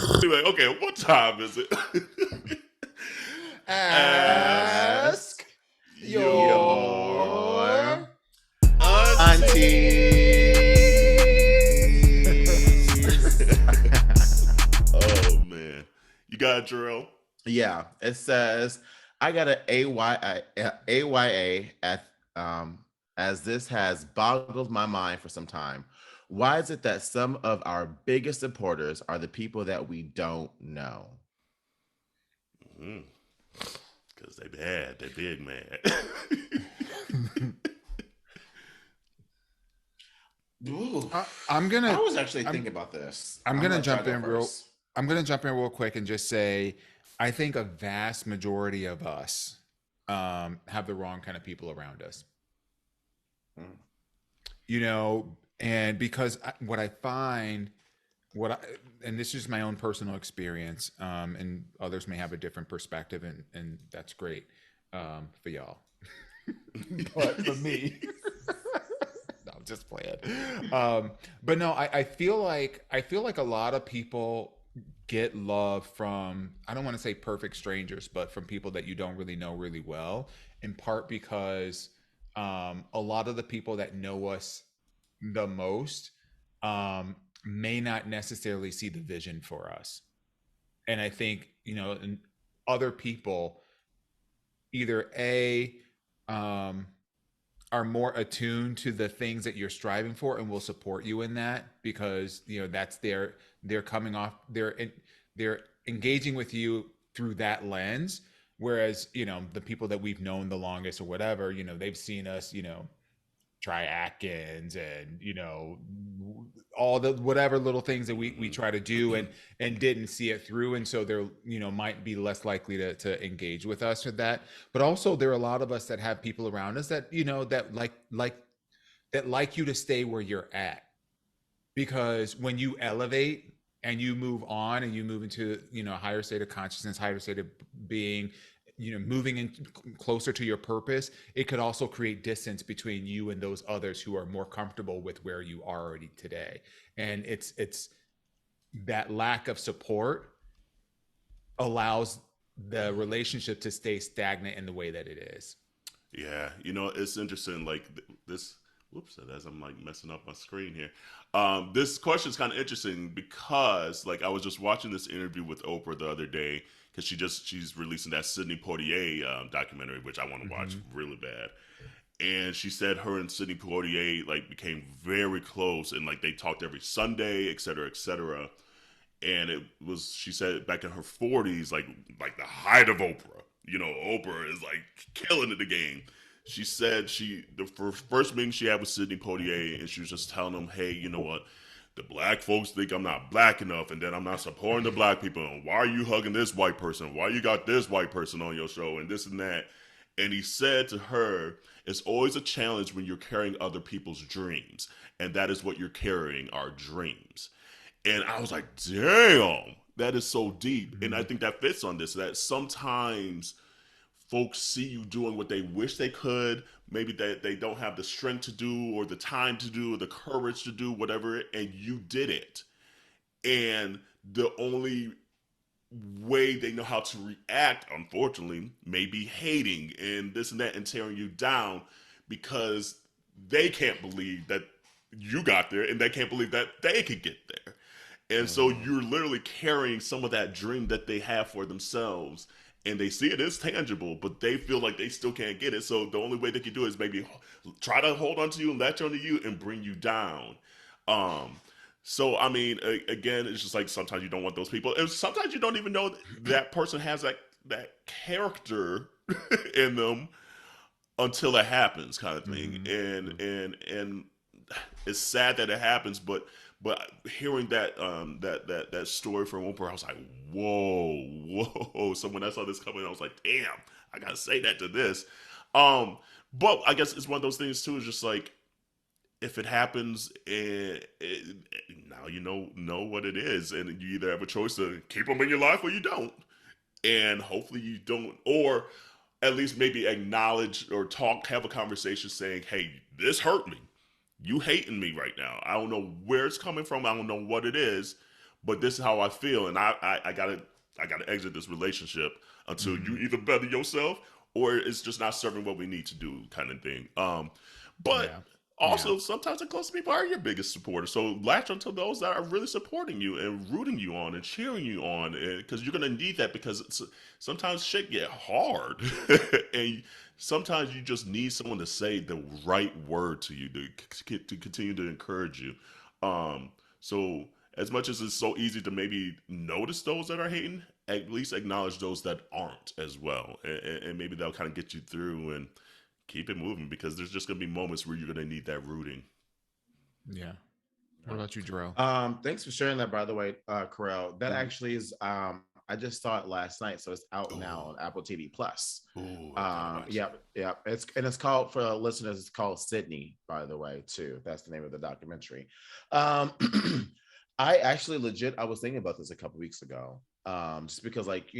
Like, okay, what time is it? Ask Ask your your aunties. aunties. Oh man, you got it, Jarrell? Yeah, it says I got an AYA at as this has boggled my mind for some time. Why is it that some of our biggest supporters are the people that we don't know? Because they bad, they big mad. Ooh, I'm I gonna was actually I'm thinking about this. I'm I'm gonna gonna let y'all jump go in real first. I'm gonna jump in real quick and just say I think a vast majority of us have the wrong kind of people around us. Mm. You know, and because what I find what I and this is my own personal experience, and others may have a different perspective, and that's great for y'all. But for me, no, I'm just playing. But no, I feel like a lot of people get love from, I don't want to say perfect strangers, but from people that you don't really know really well. In part because a lot of the people that know us the most may not necessarily see the vision for us. And I think, and other people either um, are more attuned to the things that you're striving for and will support you in that, because that's they're coming off they're engaging with you through that lens. Whereas the people that we've known the longest or whatever, they've seen us try Atkins and all the whatever little things that we try to do, and didn't see it through, and so they're might be less likely to engage with us with that. But also there are a lot of us that have people around us that that like you to stay where you're at, because when you elevate and you move on and you move into a higher state of consciousness, higher state of being, moving in closer to your purpose, it could also create distance between you and those others who are more comfortable with where you are already today. And it's that lack of support allows the relationship to stay stagnant in the way that it is. Yeah, it's interesting. Like this. Whoops! As I'm like messing up my screen here, this question is kind of interesting because like I was just watching this interview with Oprah the other day because she's releasing that Sidney Poitier documentary, which I want to watch Mm-hmm. really bad. And she said her and Sidney Poitier like became very close, and like they talked every Sunday, et cetera, et cetera. And it was, she said, back in her 40s, like the height of Oprah. Oprah is like killing it the game. She said the first meeting she had with Sidney Poitier, and she was just telling him, hey, you know what? The black folks think I'm not black enough, and then I'm not supporting the black people. And why are you hugging this white person? Why you got this white person on your show, and this and that? And he said to her, it's always a challenge when you're carrying other people's dreams, and that is what you're carrying, our dreams. And I was like, damn, that is so deep. And I Mm-hmm. think that fits on this, that sometimes folks see you doing what they wish they could, maybe that they don't have the strength to do or the time to do or the courage to do whatever, and you did it. And the only way they know how to react, unfortunately, may be hating and this and that and tearing you down because they can't believe that you got there and they can't believe that they could get there. And so Mm-hmm. you're literally carrying some of that dream that they have for themselves. And they see it as tangible, but they feel like they still can't get it. So the only way they can do it is maybe try to hold on to you and latch onto you and bring you down. Um, so I mean, again, it's just like sometimes you don't want those people, and sometimes you don't even know that person has that character in them until it happens, kind of thing. Mm-hmm. And it's sad that it happens, but hearing that story from Oprah, I was like, whoa, whoa. So when I saw this coming, I was like, damn, I gotta say that to this. Um, but I guess it's one of those things too. Is just like if it happens, now you know what it is, and you either have a choice to keep them in your life or you don't, and hopefully you don't, or at least maybe acknowledge or have a conversation saying, hey, this hurt me, you hating me right now. I don't know where it's coming from. I don't know what it is, but this is how I feel, and I gotta exit this relationship until you either better yourself or it's just not serving what we need to do, kind of thing. But Yeah. also sometimes the closest people are your biggest supporters. So latch onto those that are really supporting you and rooting you on and cheering you on, because you're gonna need that, because sometimes shit get hard, and sometimes you just need someone to say the right word to you to continue to encourage you. So as much as it's so easy to maybe notice those that are hating, at least acknowledge those that aren't as well, and maybe that'll kind of get you through and keep it moving, because there's just gonna be moments where you're gonna need that rooting. Yeah. What about you, Jarrell? Thanks for sharing that, by the way, Carell. That Mhm. actually is I just saw it last night, so it's out now Ooh, on Apple TV Plus. ooh, I gotta watch Yeah, that. yeah. It's called, for listeners, it's called Sydney, by the way, too. That's the name of the documentary. Um I actually legit I was thinking about this a couple weeks ago. Just because, like,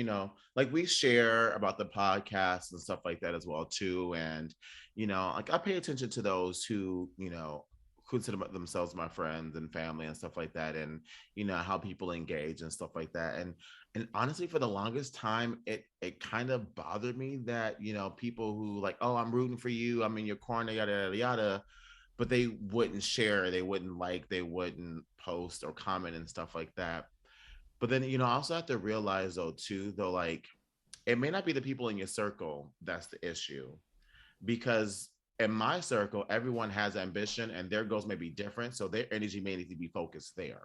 like we share about the podcast and stuff like that as well too. And like I pay attention to those who, consider themselves my friends and family and stuff like that, and how people engage and stuff like that. And honestly, for the longest time, it kind of bothered me that people who like, oh, I'm rooting for you, I'm in your corner, yada yada yada, but they wouldn't share, they wouldn't like, they wouldn't post or comment and stuff like that. But then I also have to realize though too, though, like, it may not be the people in your circle that's the issue, because in my circle, everyone has ambition and their goals may be different. So their energy may need to be focused there.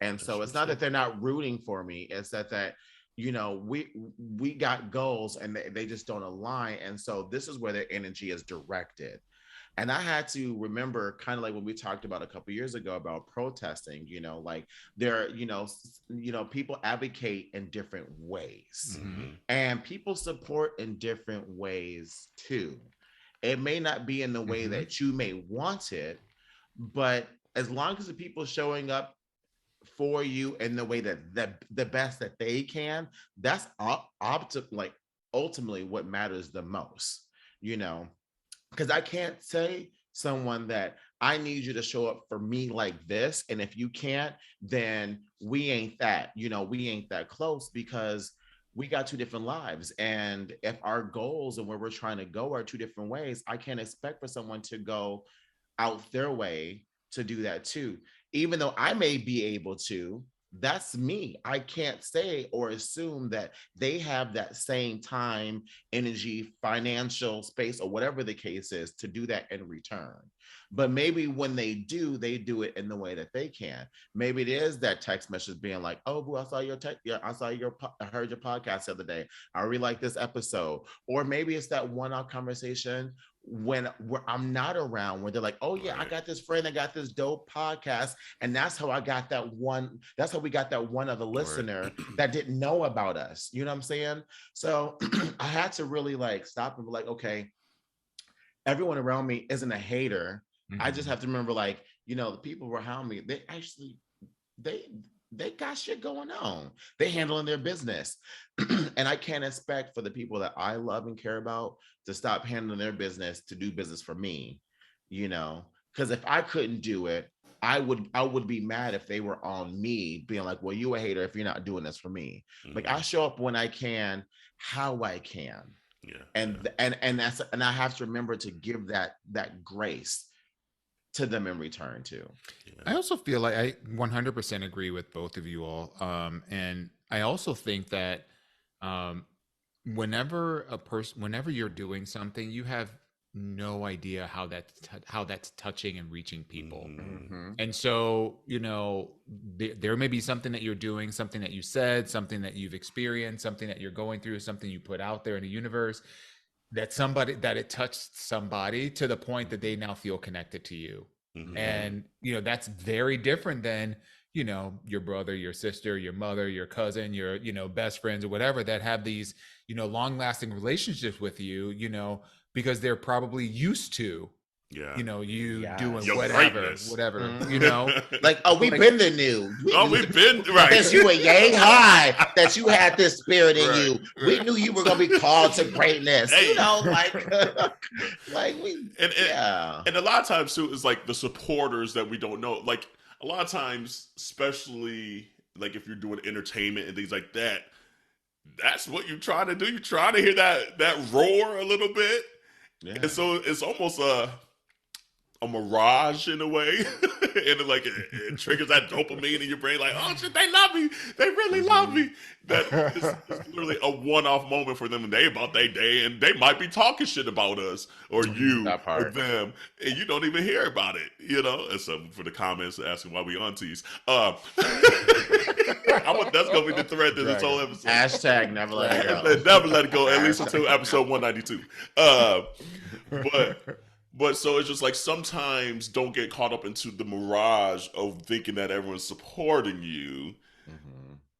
And That's so true it's not too. that they're not rooting for me. It's that we got goals and they just don't align. And so this is where their energy is directed. And I had to remember, kind of like when we talked about a couple years ago about protesting, like there, people advocate in different ways, Mm-hmm. and people support in different ways too. It may not be in the way Mm-hmm. that you may want it, but as long as the people showing up for you in the way that the best that they can, that's like ultimately what matters the most, you know because I can't say someone that I need you to show up for me like this. And if you can't, then we ain't that, we ain't that close, because we got two different lives. And if our goals and where we're trying to go are two different ways, I can't expect for someone to go out their way to do that too. Even though I may be able to, that's me. I can't say or assume that they have that same time, energy, financial space, or whatever the case is to do that in return. But maybe when they do it in the way that they can. Maybe it is that text message being like, "Oh, boo, I saw your text. Yeah, I heard your podcast the other day. I really like this episode." Or maybe it's that one-off conversation where I'm not around, where they're like, "Oh yeah, I Right. got this friend that got this dope podcast, and that's how I got that one. That's how we got that one other Right. listener that didn't know about us." You know what I'm saying? So I had to really like stop and be like, okay, everyone around me isn't a hater. I just Mm-hmm. have to remember, like, the people around me, they actually they they got shit going on. They handling their business. And I can't expect for the people that I love and care about to stop handling their business to do business for me, you know. Because if I couldn't do it, I would be mad if they were on me being like, well, you a hater if you're not doing this for me. Like, I Mm-hmm. show up when I can, how I can. Yeah. Yeah. And I have to remember to give that grace to them in return too. I Yeah. also feel like I 100% agree with both of you all. And I also think that um, whenever you're doing something, you have no idea how that's touching and reaching people. Mm-hmm. Mm-hmm. And so, there may be something that you're doing, something that you said, something that you've experienced, something that you're going through, something you put out there in the universe that it touched somebody to the point that they now feel connected to you. Mm-hmm. And, that's very different than, your brother, your sister, your mother, your cousin, your, best friends or whatever that have these, long lasting relationships with you, because they're probably used to, Yeah. you doing Yes. Your whatever, greatness. whatever, Mhm. Like, oh, But we've like, been the new. Oh, we've been right. Since you were yay high, that you had this spirit in Right. you. We Right. knew you were gonna be called to greatness. Hey. Like, like we, and, and yeah. and a lot of times too is like the supporters that we don't know. Like a lot of times, especially like if you're doing entertainment and things like that, that's what you're trying to do. You're trying to hear that roar a little bit. Yeah. And so it's almost a mirage in a way. And it triggers that dopamine in your brain, like, oh shit, they love me. They really love me. That it's literally a one-off moment for them, and they about their day, and they might be talking shit about us or you That or part. them, and you don't even hear about it, And so for the comments asking why we aunties, that's gonna be the thread to this whole episode. Hashtag never let it go. Never let it go. At least until episode 192. But so it's just like sometimes don't get caught up into the mirage of thinking that everyone's supporting you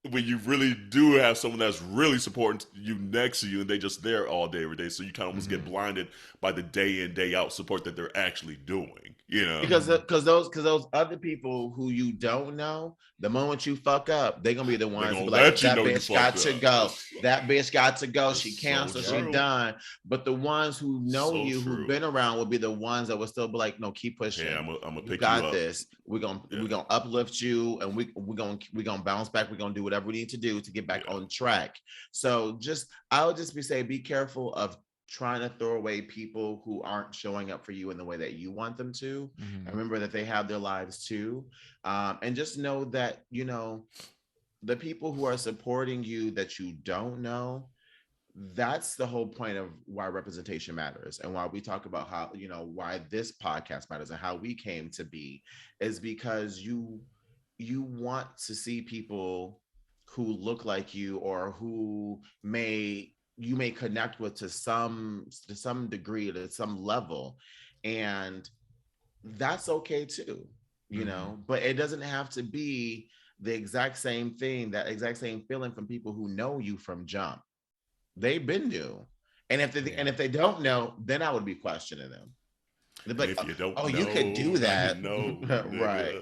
when you really do have someone that's really supporting you next to you and they just there all day, every day. So you kind of almost get blinded by the day in, day out support that they're actually doing, Because those other people who you don't know, the moment you fuck up, they're gonna be the ones who be like, that bitch got to go. That bitch got to go. She canceled, she done. But the ones who know you, who've been around, will be the ones that will still be like, no, keep pushing. Yeah, I'm gonna pick you you up. This. We're gonna uplift you, and we're gonna bounce back. We're gonna do whatever we need to do to get back on track. So I would just be saying, be careful of trying to throw away people who aren't showing up for you in the way that you want them to. And remember that they have their lives too. And just know that, the people who are supporting you that you don't know, that's the whole point of why representation matters, and why we talk about how, why this podcast matters and how we came to be, is because you want to see people who look like you, or who you may connect with to some degree, to some level, and that's okay too, but it doesn't have to be the exact same thing, that exact same feeling from people who know you from jump. They've been new, and if they don't know, then I would be questioning them. They'd be like, if you don't know, you could do that. Right.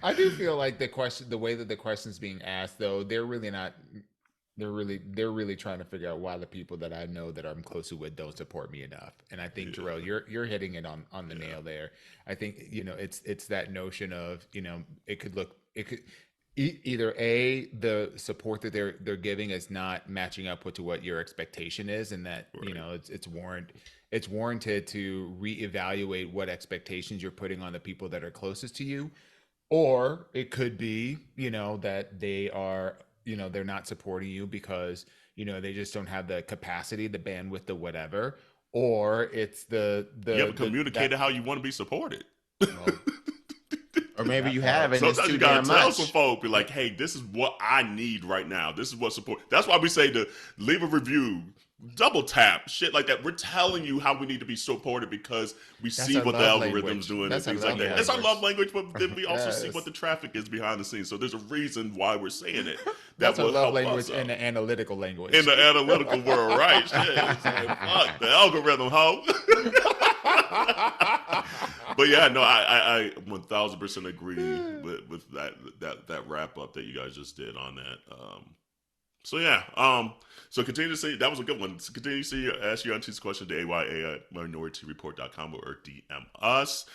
I do feel like the way that the question's being asked, though, they're really trying to figure out why the people that I know that I'm closer with don't support me enough. And I think, Terrell, you're hitting it on the nail there. I think, it's that notion of, it could either the support that they're giving is not matching up to what your expectation is, and that it's warranted to reevaluate what expectations you're putting on the people that are closest to you. Or it could be, that they are, they're not supporting you because, they just don't have the capacity, the bandwidth, the whatever. Or it's you haven't communicated how you want to be supported. Well, or maybe you have, and sometimes it's too you gotta damn tell much. some folk, be like, hey, this is what I need right now. This is what support. That's why we say to leave a review, double tap, shit like that. We're telling you how we need to be supported because we see what the algorithm's doing and things like that. It's our love language, but then we also see what the traffic is behind the scenes. So there's a reason why we're saying it. That's a love language and the analytical language. In the analytical world, right? Shit. It's like, fuck the algorithm, ho. But yeah, no, I 1000% agree with that wrap up that you guys just did on that. So yeah, so continue to say that was a good one. So continue to ask your aunties question to AYA@minoriteareport.com or DM us.